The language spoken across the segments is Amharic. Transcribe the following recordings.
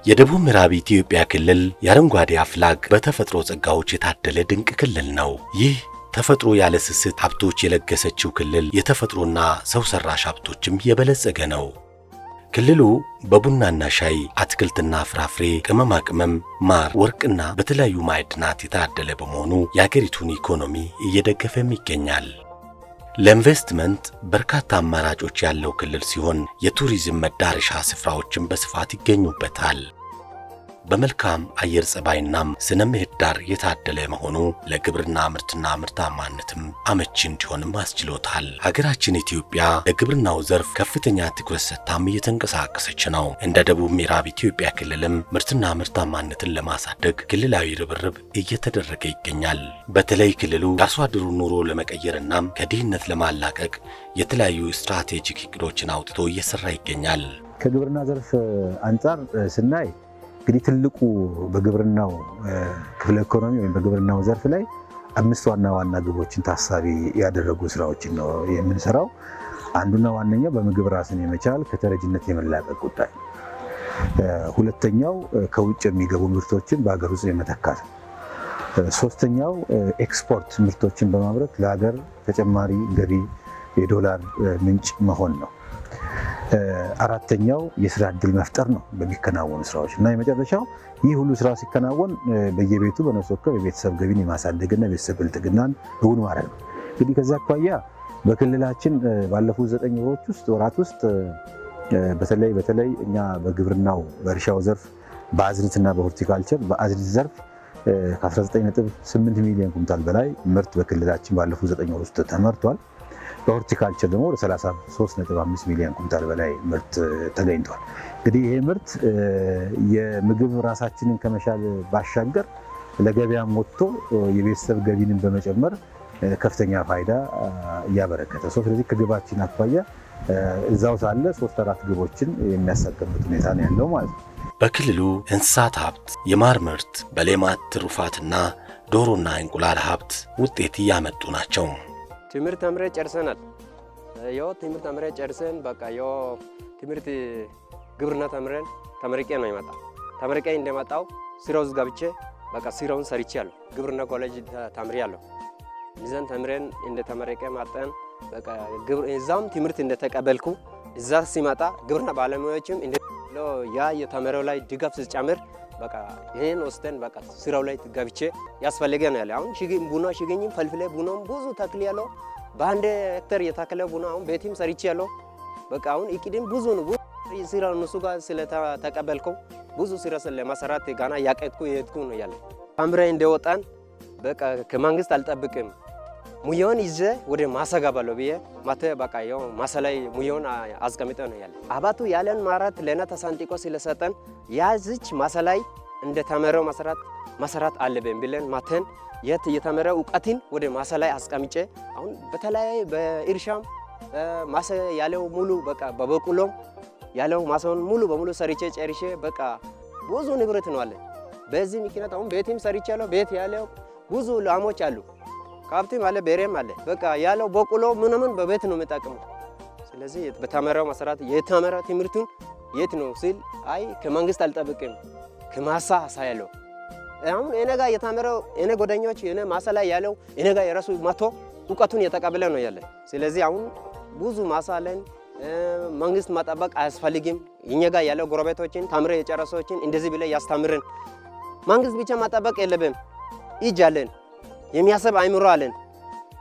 የደቡብ ምዕራብ ኢትዮጵያ ክልል የአረንጓዴ አፍላግ በተፈጥሮ ጸጋዎች የታደለ ድንቅ ክልል ነው። ይህ ተፈጥሮ ያለ ስስት ሀብቶች የለገሰችው ክልል የተፈጥሮና ሰው ሰራሽ ሀብቶችም የበለጸገ ነው። ክልሉ በቡናና ሻይ፣ አትክልትና ፍራፍሬ፣ ቅመማ ቅመም፣ ማር፣ ወርቅና በተለያዩ ማዕድናት የታደለ በመሆኑ የአገሪቱን ኢኮኖሚ እየደገፈም ይገኛል። ለኢንቨስትመንት በርካታ አማራጮች ያለው ክልል ሲሆን የቱሪዝም መዳረሻ ስፍራዎችም በስፋት ይገኙበታል። በመልካም አየር ጸባይናም ስነ ምህዳር የታደለ መሆኑ ለግብርና ምርትና ምርታማነትም አመቺ እንዲሆንም አስችሎታል። ሀገራችን ኢትዮጵያ ለግብርናው ዘርፍ ከፍተኛ ትኩረት ሰጥታም እየተንቀሳቀሰች ነው። እንደ ደቡብ ምዕራብ ኢትዮጵያ ክልልም ምርትና ምርታማነትን ለማሳደግ ክልላዊ ርብርብ እየተደረገ ይገኛል። በተለይ ክልሉ የአርሶ አደሩን ኑሮ ለመቀየርና ከድህነት ለማላቀቅ የተለያዩ ስትራቴጂክ እቅዶችን አውጥቶ እየሰራ ይገኛል። ከግብርና ዘርፍ አንጻር ስናይ እንግዲህ ትልቁ በግብርናው ክፍለ ኢኮኖሚ ወይም በግብርናው ዘርፍ ላይ 5 ዋና ዋና ግቦችን ታሳቢ ያደረጉ ስራዎችን ነው የምንሰራው። አንዱና ዋነኛው በምግብ ራስን የመቻል ከተረጅነት የመላቀቅ ጉዳይ፣ ሁለተኛው ከውጭ የሚገቡ ምርቶችን በሀገር ውስጥ የመተካት፣ ሶስተኛው ኤክስፖርት ምርቶችን በማምረት ለሀገር ተጨማሪ ገቢ የዶላር ምንጭ መሆን ነው። አራተኛው የስራ ዕድል መፍጠር ነው በሚከናወኑ ስራዎች እና የመጨረሻው ይህ ሁሉ ስራ ሲከናወን በየቤቱ በነፍስ ወከፍ የቤተሰብ ገቢን የማሳደግና የቤተሰብ ብልጽግናን እውን ማድረግ ነው። እንግዲህ ከዛ አኳያ በክልላችን ባለፉት 9 ወራት ውስጥ በተለይ እኛ በግብርናው በእርሻው ዘርፍ በአዝርዕትና በሆርቲካልቸር በአዝርዕት ዘርፍ ከ19.8 ሚሊዮን ኩንታል በላይ ምርት በክልላችን ባለፉት 9 ወር ውስጥ ተመርቷል። በሆርቲካልቸር ደግሞ ወደ 33.5 ሚሊዮን ኩንታል በላይ ምርት ተገኝቷል። እንግዲህ ይሄ ምርት የምግብ ራሳችንን ከመቻል ባሻገር ለገበያም ወጥቶ የቤተሰብ ገቢንን በመጨመር ከፍተኛ ፋይዳ እያበረከተ ነው። ስለዚህ ከግባችን አኳያ እዛው ሳለ 3-4 ግቦችን የሚያሳካበት ሁኔታ ነው ያለው ማለት ነው። በክልሉ እንስሳት ሀብት፣ የማር ምርት፣ በሌማት ትሩፋትና ዶሮና እንቁላል ሀብት ውጤት እያመጡ ናቸው። ትምህርት ተምረን ጨርሰናል። ትምህርት ተምረን ጨርሰን በቃ ትምህርት ግብርና ተመርቄ ነው የመጣ። ተመርቄ እንደመጣው ስራው ውስጥ ገብቼ በቃ ስራውን ሰርቻለሁ። ግብርና ኮሌጅ ተምሬያለሁ። እዛን ተምረን እንደተመረቀ ማጠን በቃ እዛም ትምህርት እንደተቀበልኩ እዛ ሲመጣ ግብርና ባለሙያዎችም ያ የተመረው ላይ ድጋፍ ሲጨምር በቃ ይሄን ወስተን በቃ ስራው ላይ ገብቼ ያስፈልገናል ያለ አሁን ቡና ሽገኝም ፈልፍለ ቡናም ብዙ ተክል ያለው በአንድ ሄክታር የተከለ ቡና አሁን ቤቲም ሰርቼ ያለው በቃ አሁን እቅድም ብዙ ነው። ስራው እነሱ ጋር ስለተቀበልኩ ብዙ ስራ ስለማሰራት ጋና ያቀጥኩ የሄድኩ ነው ያለ አምራይ እንደወጣን በቃ ከመንግስት አልጠብቅም ሙያውን ይዘ ወደ ማሰጋባለው ብዬ ማተ በቃ ማሳ ላይ ሙያውን አስቀምጠው ነው ያለ አባቱ ያለን ማራት ለና ተሳንቲቆ ስለሰጠን ያዝች ማሳ ላይ እንደተመረው ማሰራት አለብን ብለን ማተን የተመረው ዕውቀትን ወደ ማሳ ላይ አስቀምጬ አሁን በተለያየ በእርሻም ማሳ ያለው ሙሉ በቃ በበቁሎም ያለው ማሳውን ሙሉ በሙሉ ሰርቼ ጨርሼ በቃ ብዙ ንብረት ነው አለ። በዚህ ምክንያት አሁን ቤትም ሰርቻለሁ። ቤት ያለው ብዙ ላሞች አሉ። ከብትም አለ በሬም አለ። በቃ ያለው በቆሎ ምንም በቤት ነው የሚጠቀመው። ስለዚህ በተመራው መሰረት የተመራ ትምህርቱን የት ነው ሲል አይ ከመንግስት አልጠብቅም ከማሳ ሳያለው አሁን እኔ ጋር የተመረው እኔ ጓደኞች እኔ ማሳ ላይ ያለው እኔ ጋር የራሱ መቶ እውቀቱን የተቀበለ ነው ያለ። ስለዚህ አሁን ብዙ ማሳ አለን። መንግስት ማጠበቅ አያስፈልግም። እኛ ጋር ያለው ጎረቤቶችን ተምረ የጨረሰዎችን እንደዚህ ብለ ያስተምርን። መንግስት ብቻ ማጠበቅ የለብን። እጅ አለን፣ የሚያሰብ አይምሮ አለን።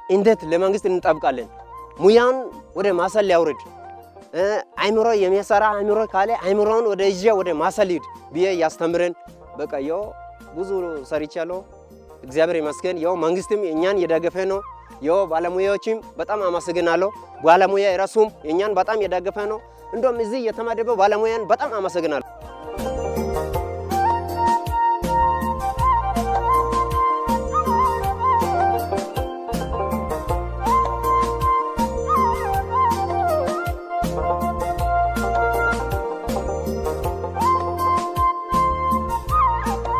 እንዴት ለመንግስት እንጠብቃለን? ሙያን ወደ ማሳ ሊያውርድ አይምሮ የሚሰራ አይምሮ ካለ አይምሮውን ወደ እጅ ወደ ማሳ ሊድ ብዬ ያስተምርን። በቃ ያው ብዙ ሰርቻለሁ። እግዚአብሔር ይመስገን። ያው መንግስትም እኛን የደገፈ ነው። ያው ባለሙያዎችም በጣም አመሰግናለሁ። ባለሙያ የራሱም እኛን በጣም የደገፈ ነው። እንደውም እዚህ የተመደበው ባለሙያን በጣም አመሰግናለሁ።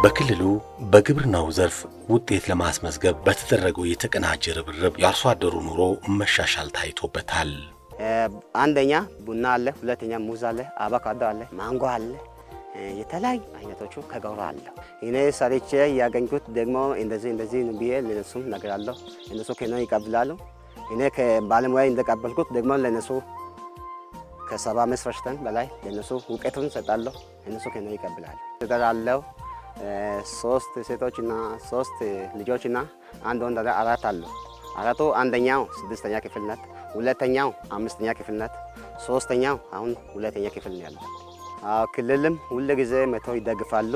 በክልሉ በግብርናው ዘርፍ ውጤት ለማስመዝገብ በተደረገው የተቀናጀ ርብርብ የአርሶ አደሩ ኑሮ መሻሻል ታይቶበታል። አንደኛ ቡና አለ፣ ሁለተኛ ሙዝ አለ፣ አቮካዶ አለ፣ ማንጎ አለ፣ የተለያዩ አይነቶቹ ከገበሬ አለ። እኔ ሰርቼ ያገኝኩት ደግሞ እንደዚህ ብዬ ለነሱም እነግራለሁ። እነሱ ከእኔ ይቀበላሉ። እኔ ከባለሙያ እንደቀበልኩት ደግሞ ለነሱ ከ75% በላይ ለነሱ እውቀቱን እሰጣለሁ። እነሱ ከእኔ ይቀበላሉ። እሰራለሁ። 3 ሴቶችና 3 ልጆችና አንድ ወንድ አራት አሉ። አራቱ አንደኛው 6ኛ ክፍል ናት፣ ሁለተኛው 5ኛ ክፍል ናት፣ ሶስተኛው አሁን 2ኛ ክፍል ነው ያለው። ክልልም ሁሉ ጊዜ መተው ይደግፋሉ።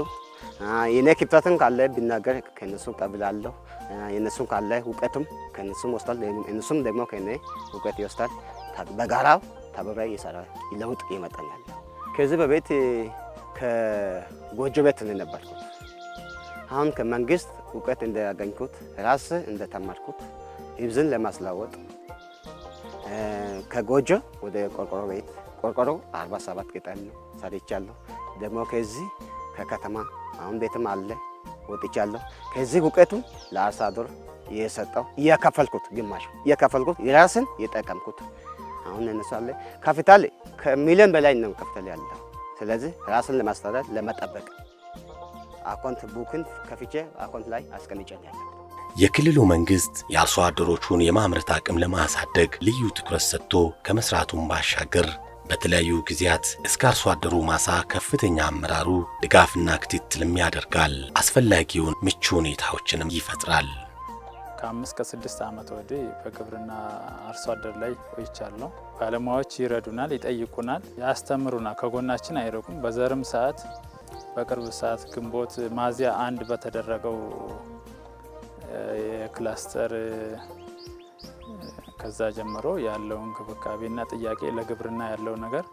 የኔ ክፍተትም ካለ ቢናገር ከነሱ ቀብላለሁ። የነሱ ካለ እውቀቱም ከነሱም ወስዳል፣ እነሱም ደግሞ ከኔ እውቀት ይወስዳል። በጋራው ተባብረ ይሰራ ለውጥ ይመጣል። ከዚህ በቤት ከጎጆ ቤት ነው ነበርኩት። አሁን ከመንግስት እውቀት እንዳገኝኩት ራስ እንደተማርኩት ህዝብን ለማስለወጥ ከጎጆ ወደ ቆርቆሮ ቤት ቆርቆሮ 47 ቅጠል ነው ሰርቻለሁ። ደግሞ ከዚህ ከከተማ አሁን ቤትም አለ ወጥቻለሁ። ከዚህ እውቀቱ ለአርሶ አደር እየሰጠው እያከፈልኩት ግማሽ እያከፈልኩት የራስን የጠቀምኩት አሁን እነሱ አለ ካፒታል ከሚሊዮን በላይ ነው ካፒታል ያለው። ስለዚህ ራስን ለማስተዳደር ለመጠበቅ አካውንት ቡክን ከፍቼ አካውንት ላይ አስቀምጫለሁ። የክልሉ መንግስት የአርሶ አደሮቹን የማምረት አቅም ለማሳደግ ልዩ ትኩረት ሰጥቶ ከመስራቱም ባሻገር በተለያዩ ጊዜያት እስከ አርሶ አደሩ ማሳ ከፍተኛ አመራሩ ድጋፍና ክትትልም ያደርጋል። አስፈላጊውን ምቹ ሁኔታዎችንም ይፈጥራል። ከ5 ከ6 ዓመት ወዲህ በግብርና አርሶ አደር ላይ ቆይቻለሁ። ባለሙያዎች ይረዱናል፣ ይጠይቁናል፣ ያስተምሩናል፣ ከጎናችን አይርቁም። በዘርም ሰዓት በቅርብ ሰዓት ግንቦት ሚያዝያ 1 በተደረገው የክላስተር ከዛ ጀምሮ ያለው እንክብካቤና ጥያቄ ለግብርና ያለው ነገር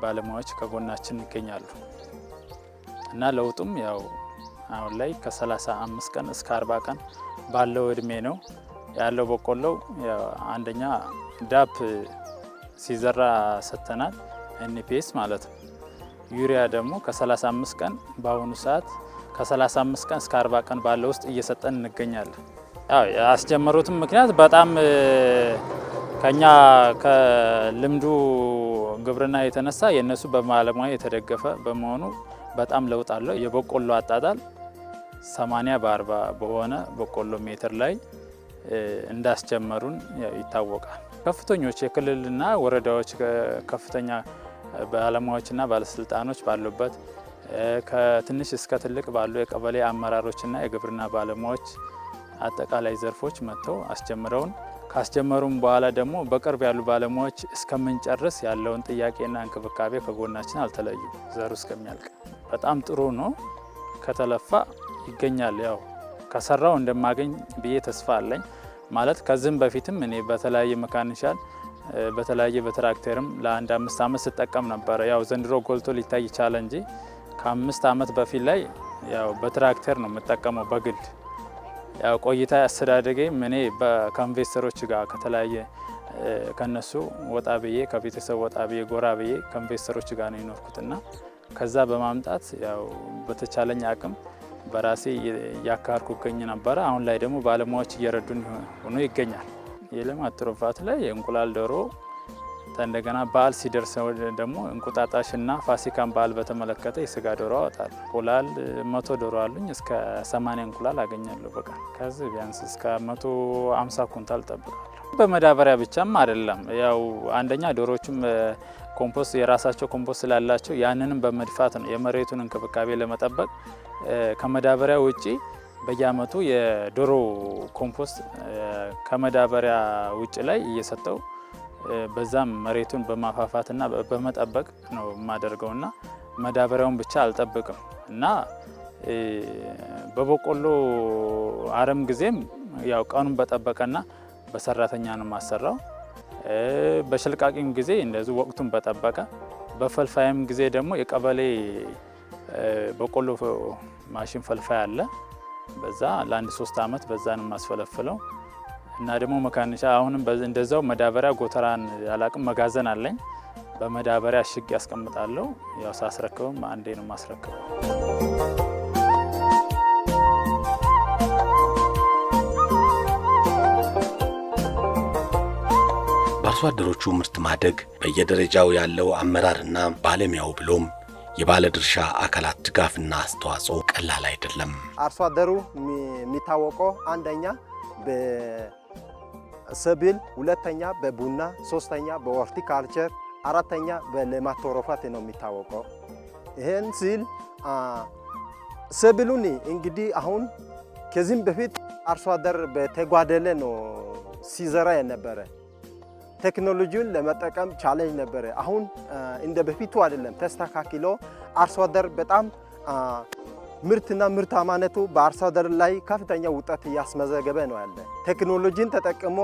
ባለሙያዎች ከጎናችን ይገኛሉ እና ለውጡም ያው አሁን ላይ ከ35 ቀን እስከ 40 ቀን ባለው እድሜ ነው ያለው። በቆሎው አንደኛ ዳፕ ሲዘራ ሰተናል፣ ኤንፒኤስ ማለት ነው። ዩሪያ ደግሞ ከ35 ቀን በአሁኑ ሰዓት ከ35 ቀን እስከ 40 ቀን ባለው ውስጥ እየሰጠን እንገኛለን። ያው ያስጀመሩትም ምክንያት በጣም ከኛ ከልምዱ ግብርና የተነሳ የነሱ በባለሙያ የተደገፈ በመሆኑ በጣም ለውጥ አለው። የበቆሎ አጣጣል 80 በ40 በሆነ በቆሎ ሜትር ላይ እንዳስጀመሩን ይታወቃል። ከፍተኞች የክልልና ወረዳዎች ከፍተኛ ባለሙያዎችና ባለስልጣኖች ባሉበት ከትንሽ እስከ ትልቅ ባሉ የቀበሌ አመራሮችና የግብርና ባለሙያዎች አጠቃላይ ዘርፎች መጥተው አስጀምረውን ካስጀመሩም በኋላ ደግሞ በቅርብ ያሉ ባለሙያዎች እስከምንጨርስ ያለውን ጥያቄና እንክብካቤ ከጎናችን አልተለዩ። ዘሩ እስከሚያልቅ በጣም ጥሩ ነው። ከተለፋ ይገኛል። ያው ከሰራው እንደማገኝ ብዬ ተስፋ አለኝ። ማለት ከዚህም በፊትም እኔ በተለያየ መካኒሻል በተለያየ በትራክተርም ለአንድ 5 ዓመት ስጠቀም ነበር። ያው ዘንድሮ ጎልቶ ሊታይ ይቻላል እንጂ ከ5 ዓመት በፊት ላይ ያው በትራክተር ነው የምጠቀመው በግል። ያው ቆይታ አስተዳደገኝ እኔ ከኢንቨስተሮች ጋር ከተለያየ ከነሱ ወጣ ብዬ ከቤተሰብ ወጣ ብዬ ጎራ ብዬ ከኢንቨስተሮች ጋር ነው የኖርኩትና ከዛ በማምጣት ያው በተቻለኝ አቅም በራሴ ያካርኩ ገኝ ነበር። አሁን ላይ ደግሞ ባለሙያዎች እየረዱን ሆኖ ይገኛል። የሌማት ትሩፋት ላይ የእንቁላል ዶሮ እንደገና በዓል ሲደርስ ደግሞ እንቁጣጣሽና ፋሲካን በዓል በተመለከተ የስጋ ዶሮ አወጣለሁ። እንቁላል 100 ዶሮ አሉኝ። እስከ 80 እንቁላል አገኛለሁ በቀን። ከዚህ ቢያንስ እስከ 150 ኩንታል ጠብቃለሁ። በመዳበሪያ ብቻም አይደለም። ያው አንደኛ ዶሮዎቹም ኮምፖስት የራሳቸው ኮምፖስት ስላላቸው ያንንም በመድፋት ነው የመሬቱን እንክብካቤ ለመጠበቅ። ከመዳበሪያ ውጪ በየአመቱ የዶሮ ኮምፖስት ከመዳበሪያ ውጪ ላይ እየሰጠው በዛም መሬቱን በማፋፋትና በመጠበቅ ነው የማደርገውና መዳበሪያውን ብቻ አልጠብቅም እና በበቆሎ አረም ጊዜም ያው ቀኑን በጠበቀና በሰራተኛ ነው ማሰራው። በሽልቃቂም ጊዜ እንደዚህ ወቅቱን በጠበቀ፣ በፈልፋይም ጊዜ ደግሞ የቀበሌ በቆሎ ማሽን ፈልፋይ አለ። በዛ ለአንድ 3 አመት በዛ ነው ማስፈለፍለው እና ደግሞ መካኒሻ አሁንም እንደዛው መዳበሪያ ጎተራን ያላቅም መጋዘን አለኝ። በመዳበሪያ እሽግ ያስቀምጣለሁ። ያው ሳስረክብም አንዴ ነው ማስረክበው። በአርሶ አደሮቹ ምርት ማደግ በየደረጃው ያለው አመራርና ባለሙያው ብሎም የባለድርሻ አካላት ድጋፍና አስተዋጽኦ ቀላል አይደለም። አርሶ አደሩ የሚታወቀው አንደኛ በሰብል፣ ሁለተኛ በቡና፣ ሶስተኛ በሆርቲካልቸር፣ አራተኛ በሌማት ትሩፋት ነው የሚታወቀው። ይሄን ሲል ሰብሉን እንግዲህ አሁን ከዚህም በፊት አርሶ አደር በተጓደለ ነው ሲዘራ የነበረ። ቴክኖሎጂውን ለመጠቀም ቻሌንጅ ነበረ። አሁን እንደ በፊቱ አይደለም፣ ተስተካክሎ አርሶ አደር በጣም ምርትና ምርታማነቱ በአርሶ አደር ላይ ከፍተኛ ውጤት እያስመዘገበ ነው ያለ። ቴክኖሎጂን ተጠቅሞ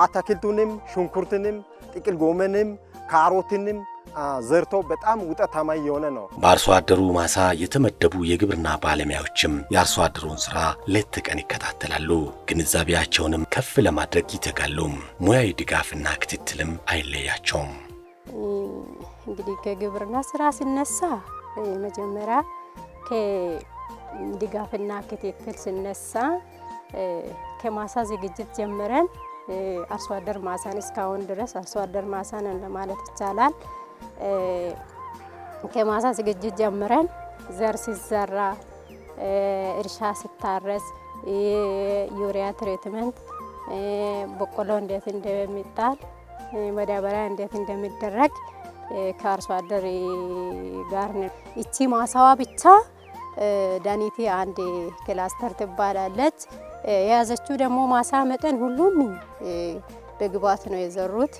አትክልቱንም፣ ሽንኩርትንም፣ ጥቅል ጎመንም፣ ካሮትንም ዘርቶ በጣም ውጤታማ የሆነ ነው። በአርሶ አደሩ ማሳ የተመደቡ የግብርና ባለሙያዎችም የአርሶ አደሩን ስራ ሌት ተቀን ይከታተላሉ። ግንዛቤያቸውንም ከፍ ለማድረግ ይተጋሉ። ሙያዊ ድጋፍና ክትትልም አይለያቸውም። እንግዲህ ከግብርና ስራ ሲነሳ መጀመሪያ ከድጋፍና ክትትል ሲነሳ ከማሳ ዝግጅት ጀምረን አርሶ አደር ማሳን እስካሁን ድረስ አርሶ አደር ማሳን ለማለት ይቻላል። ከማሳ ዝግጅት ጀምረን ዘር ሲዘራ፣ እርሻ ሲታረስ፣ ዩሪያ ትሪትመንት፣ በቆሎ እንዴት እንደሚጣል፣ መዳበሪያ እንዴት እንደሚደረግ ከአርሶ አደር ጋር ነው። እቺ ማሳዋ ብቻ ዳኒቲ አንድ ክላስተር ትባላለች። የያዘችው ደግሞ ማሳ መጠን ሁሉም በግብዓት ነው የዘሩት።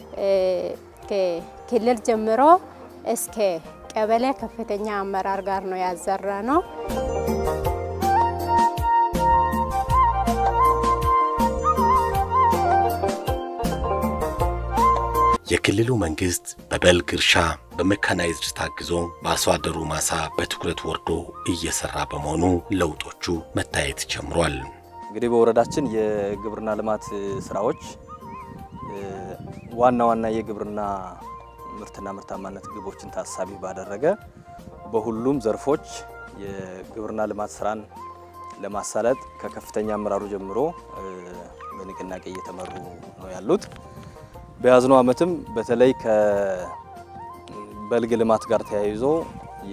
ከክልል ጀምሮ እስከ ቀበሌ ከፍተኛ አመራር ጋር ነው ያዘራ ነው። የክልሉ መንግስት በበልግ እርሻ በሜካናይዝድ ታግዞ በአርሶ አደሩ ማሳ በትኩረት ወርዶ እየሰራ በመሆኑ ለውጦቹ መታየት ጀምሯል። እንግዲህ በወረዳችን የግብርና ልማት ስራዎች ዋና ዋና የግብርና ምርትና ምርታማነት ግቦችን ታሳቢ ባደረገ በሁሉም ዘርፎች የግብርና ልማት ስራን ለማሳለጥ ከከፍተኛ አመራሩ ጀምሮ በንቅናቄ እየተመሩ ነው ያሉት። በያዝነው ዓመትም በተለይ ከበልግ ልማት ጋር ተያይዞ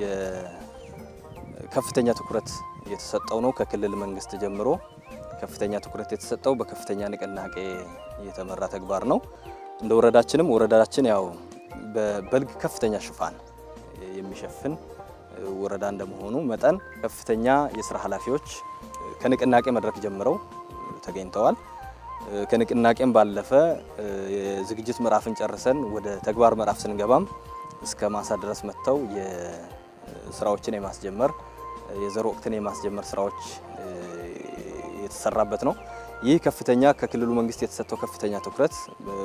የከፍተኛ ትኩረት የተሰጠው ነው። ከክልል መንግስት ጀምሮ ከፍተኛ ትኩረት የተሰጠው በከፍተኛ ንቅናቄ የተመራ ተግባር ነው። እንደ ወረዳችን ያው በበልግ ከፍተኛ ሽፋን የሚሸፍን ወረዳ እንደመሆኑ መጠን ከፍተኛ የስራ ኃላፊዎች ከንቅናቄ መድረክ ጀምረው ተገኝተዋል። ከንቅናቄም ባለፈ የዝግጅት ምዕራፍን ጨርሰን ወደ ተግባር ምዕራፍ ስንገባም እስከ ማሳ ድረስ መጥተው የስራዎችን የማስጀመር የዘር ወቅትን የማስጀመር ስራዎች የተሰራበት ነው። ይህ ከፍተኛ ከክልሉ መንግስት የተሰጠው ከፍተኛ ትኩረት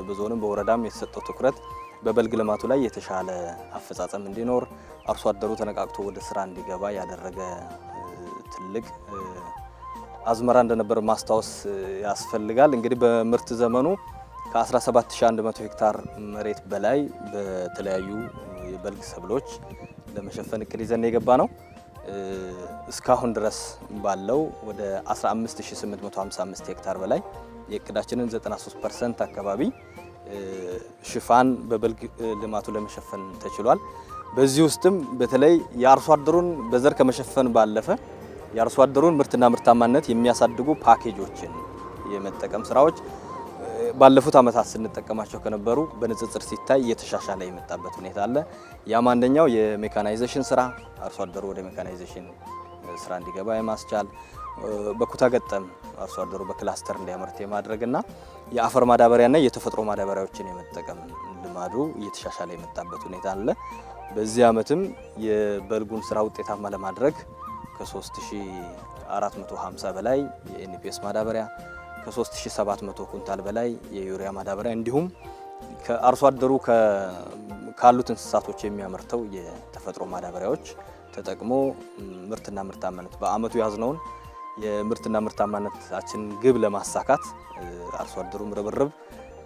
በዞንም በወረዳም የተሰጠው ትኩረት በበልግ ልማቱ ላይ የተሻለ አፈጻጸም እንዲኖር አርሶ አደሩ ተነቃቅቶ ወደ ስራ እንዲገባ ያደረገ ትልቅ አዝመራ እንደነበር ማስታወስ ያስፈልጋል። እንግዲህ በምርት ዘመኑ ከ17100 ሄክታር መሬት በላይ በተለያዩ የበልግ ሰብሎች ለመሸፈን እቅድ ይዘን የገባ ነው። እስካሁን ድረስ ባለው ወደ 15855 ሄክታር በላይ የእቅዳችንን 93% አካባቢ ሽፋን በበልግ ልማቱ ለመሸፈን ተችሏል። በዚህ ውስጥም በተለይ የአርሶ አደሩን በዘር ከመሸፈን ባለፈ የአርሶ አደሩን ምርትና ምርታማነት የሚያሳድጉ ፓኬጆችን የመጠቀም ስራዎች ባለፉት ዓመታት ስንጠቀማቸው ከነበሩ በንጽጽር ሲታይ እየተሻሻለ የመጣበት ሁኔታ አለ። ያም አንደኛው የሜካናይዜሽን ስራ አርሶ አደሩ ወደ ሜካናይዜሽን ስራ እንዲገባ የማስቻል በኩታ ገጠም አርሶ አደሩ በክላስተር እንዲያመርት የማድረግና የአፈር ማዳበሪያና የተፈጥሮ ማዳበሪያዎችን የመጠቀም ልማዱ እየተሻሻለ የመጣበት ሁኔታ አለ። በዚህ ዓመትም የበልጉን ስራ ውጤታማ ለማድረግ ከ3450 በላይ የኤንፒኤስ ማዳበሪያ ከ3700 ኩንታል በላይ የዩሪያ ማዳበሪያ እንዲሁም ከአርሶ አደሩ ካሉት እንስሳቶች የሚያመርተው የተፈጥሮ ማዳበሪያዎች ተጠቅሞ ምርትና ምርታማነት በአመቱ ያዝነውን የምርትና ምርታማነታችን ግብ ለማሳካት አርሶ አደሩ ርብርብ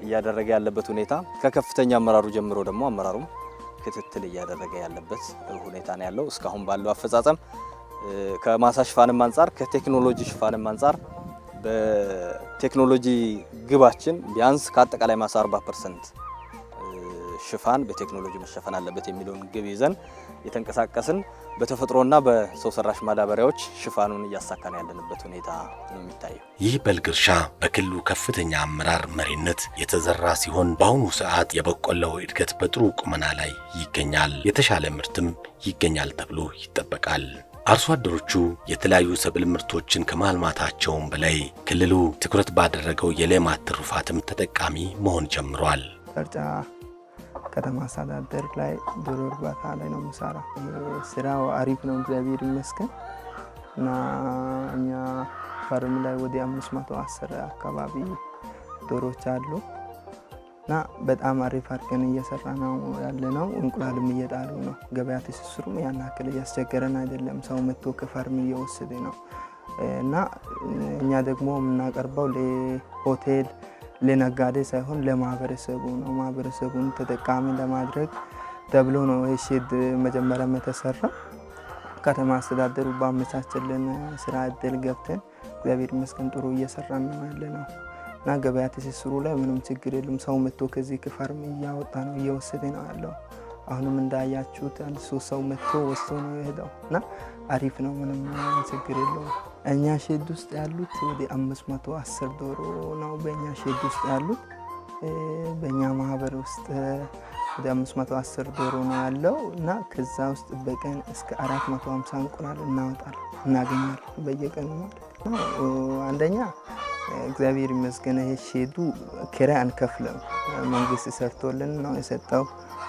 እያደረገ ያለበት ሁኔታ ከከፍተኛ አመራሩ ጀምሮ ደግሞ አመራሩም ክትትል እያደረገ ያለበት ሁኔታ ነው ያለው። እስካሁን ባለው አፈጻጸም ከማሳ ሽፋንም አንፃር ከቴክኖሎጂ ሽፋንም አንፃር በቴክኖሎጂ ግባችን ቢያንስ ከአጠቃላይ ማሳ 40% ሽፋን በቴክኖሎጂ መሸፈን አለበት የሚለውን ግብ ይዘን የተንቀሳቀስን በተፈጥሮና በሰው ሰራሽ ማዳበሪያዎች ሽፋኑን እያሳካን ያለንበት ሁኔታ ነው የሚታየው። ይህ በልግ እርሻ በክልሉ ከፍተኛ አመራር መሪነት የተዘራ ሲሆን በአሁኑ ሰዓት የበቆሎው እድገት በጥሩ ቁመና ላይ ይገኛል። የተሻለ ምርትም ይገኛል ተብሎ ይጠበቃል። አርሶ አደሮቹ የተለያዩ ሰብል ምርቶችን ከማልማታቸውም በላይ ክልሉ ትኩረት ባደረገው የሌማት ትሩፋትም ተጠቃሚ መሆን ጀምሯል። ቀርጫ ከተማ አስተዳደር ላይ ዶሮ እርባታ ላይ ነው የምሰራ። ስራው አሪፍ ነው እግዚአብሔር ይመስገን እና እኛ ፋርም ላይ ወደ 510 አካባቢ ዶሮች አሉ እና በጣም አሪፍ አድርገን እየሰራ ነው ያለ ነው። እንቁላልም እየጣሉ ነው። ገበያ ትስስሩም ያን ያክል እያስቸገረን አይደለም። ሰው መጥቶ ከፋርም እየወሰደ ነው እና እኛ ደግሞ የምናቀርበው ለሆቴል ለነጋዴ ሳይሆን ለማህበረሰቡ ነው። ማህበረሰቡን ተጠቃሚ ለማድረግ ተብሎ ነው ሼድ መጀመሪያ የተሰራ። ከተማ አስተዳደሩ ባመቻቸልን ስራ እድል ገብተን እግዚአብሔር ይመስገን ጥሩ እየሰራን ነው ያለ ነው እና ገበያ ትስስሩ ላይ ምንም ችግር የለም። ሰው መጥቶ ከዚህ ከፋርም እያወጣ ነው እየወሰደ ነው ያለው። አሁንም እንዳያችሁት አንድ 3 ሰው መጥቶ ወስዶ ነው የሄደው እና አሪፍ ነው፣ ምንም ችግር የለውም። እኛ ሼድ ውስጥ ያሉት ወደ 510 ዶሮ ነው በእኛ ሼድ ውስጥ ያሉት። በእኛ ማህበር ውስጥ ወደ 510 ዶሮ ነው ያለው እና ከዛ ውስጥ በቀን እስከ 450 እንቁላል እናገኛለን በየቀኑ ማለት ነው። አንደኛ እግዚአብሔር ይመስገን ይሄ ሼዱ ኪራይ አንከፍልም። መንግስት ሰርቶልን ነው የሰጠው።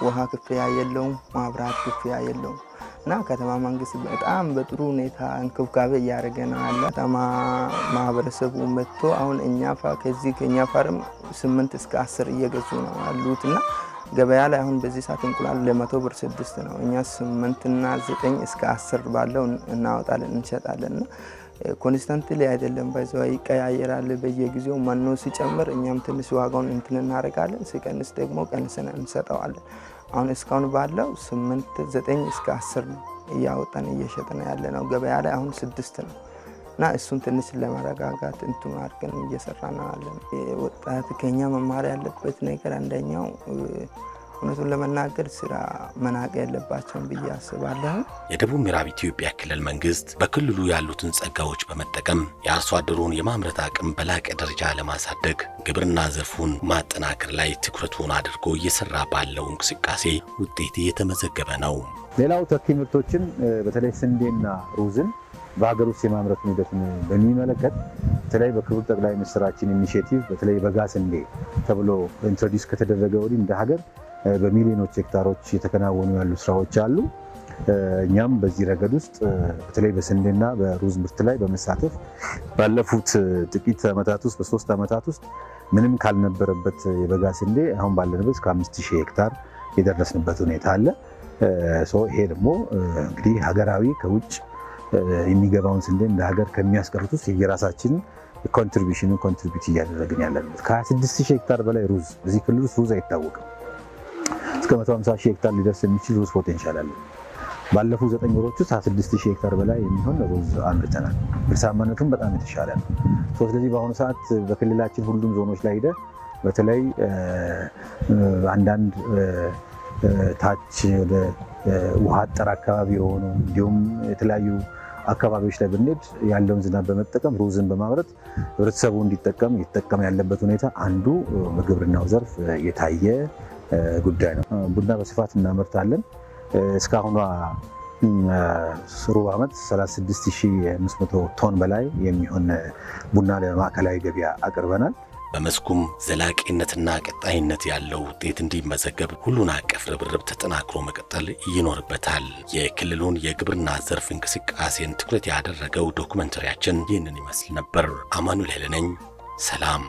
ውሃ ክፍያ የለውም፣ ማብራት ክፍያ የለውም እና ከተማ መንግስት በጣም በጥሩ ሁኔታ እንክብካቤ እያደረገ ነው ያለ። ከተማ ማህበረሰቡ መጥቶ አሁን ከዚህ ከኛ ፋርም 8 እስከ 10 እየገዙ ነው ያሉት እና ገበያ ላይ አሁን በዚህ ሰዓት እንቁላል ለ100 ብር 6 ነው። እኛ 8 እና 9 እስከ 10 ባለው እናወጣለን እንሸጣለን እና ኮንስታንትሊ አይደለም፣ ባይዘው ይቀያየራል በየጊዜው። መኖ ሲጨምር እኛም ትንሽ ዋጋውን እንትን እናደርጋለን፣ ሲቀንስ ደግሞ ቀንሰን እንሰጠዋለን። አሁን እስካሁን ባለው 8 9 እስከ 10 ነው እያወጣን እየሸጥን ያለ ነው። ገበያ ላይ አሁን 6 ነው እና እሱን ትንሽ ለማረጋጋት እንትን አድርገን እየሰራን ነው ያለን። ወጣት ከኛ መማር ያለበት ነገር አንደኛው እውነቱን ለመናገር ስራ መናቅ ያለባቸውን ብዬ አስባለሁ። የደቡብ ምዕራብ ኢትዮጵያ ክልል መንግስት በክልሉ ያሉትን ጸጋዎች በመጠቀም የአርሶ አደሩን የማምረት አቅም በላቀ ደረጃ ለማሳደግ ግብርና ዘርፉን ማጠናከር ላይ ትኩረቱን አድርጎ እየሰራ ባለው እንቅስቃሴ ውጤት እየተመዘገበ ነው። ሌላው ተኪ ምርቶችን በተለይ ስንዴና ሩዝን በሀገር ውስጥ የማምረት ሂደትን በሚመለከት በተለይ በክቡር ጠቅላይ ሚኒስትራችን ኢኒሼቲቭ በተለይ በጋ ስንዴ ተብሎ ኢንትሮዲውስ ከተደረገ ወዲህ እንደ ሀገር በሚሊዮኖች ሄክታሮች የተከናወኑ ያሉ ስራዎች አሉ። እኛም በዚህ ረገድ ውስጥ በተለይ በስንዴና በሩዝ ምርት ላይ በመሳተፍ ባለፉት ጥቂት ዓመታት ውስጥ በ3 ዓመታት ውስጥ ምንም ካልነበረበት የበጋ ስንዴ አሁን ባለንበት እስከ 5000 ሄክታር የደረስንበት ሁኔታ አለ። ይሄ ደግሞ እንግዲህ ሀገራዊ ከውጭ የሚገባውን ስንዴ እንደ ሀገር ከሚያስቀሩት ውስጥ የራሳችን ኮንትሪቢዩት እያደረግን ያለንበት ከ26000 ሄክታር በላይ ሩዝ እዚህ ክልል ውስጥ ሩዝ አይታወቅም። እስከ 150,000 ሄክታር ሊደርስ የሚችል ሩዝ ፖቴንሻል አለ። ባለፉት 9 ወሮች ውስጥ 26000 ሄክታር በላይ የሚሆን ሩዝ አምርተናል። ምርታማነቱም በጣም የተሻለ ነው። ስለዚህ በአሁኑ ሰዓት በክልላችን ሁሉም ዞኖች ላይ ሄደ በተለይ አንዳንድ ታች ወደ ውሃ አጠር አካባቢ የሆኑ እንዲሁም የተለያዩ አካባቢዎች ላይ ብንሄድ ያለውን ዝናብ በመጠቀም ሩዝን በማምረት ህብረተሰቡ እንዲጠቀም እየተጠቀመ ያለበት ሁኔታ አንዱ በግብርናው ዘርፍ የታየ ጉዳይ ነው። ቡና በስፋት እናመርታለን። እስካሁኗ ሩብ ዓመት 36500 ቶን በላይ የሚሆን ቡና ለማዕከላዊ ገበያ አቅርበናል። በመስኩም ዘላቂነትና ቀጣይነት ያለው ውጤት እንዲመዘገብ ሁሉን አቀፍ ርብርብ ተጠናክሮ መቀጠል ይኖርበታል። የክልሉን የግብርና ዘርፍ እንቅስቃሴን ትኩረት ያደረገው ዶኩመንተሪያችን ይህንን ይመስል ነበር። አማኑኤል ኃይለ ነኝ። ሰላም።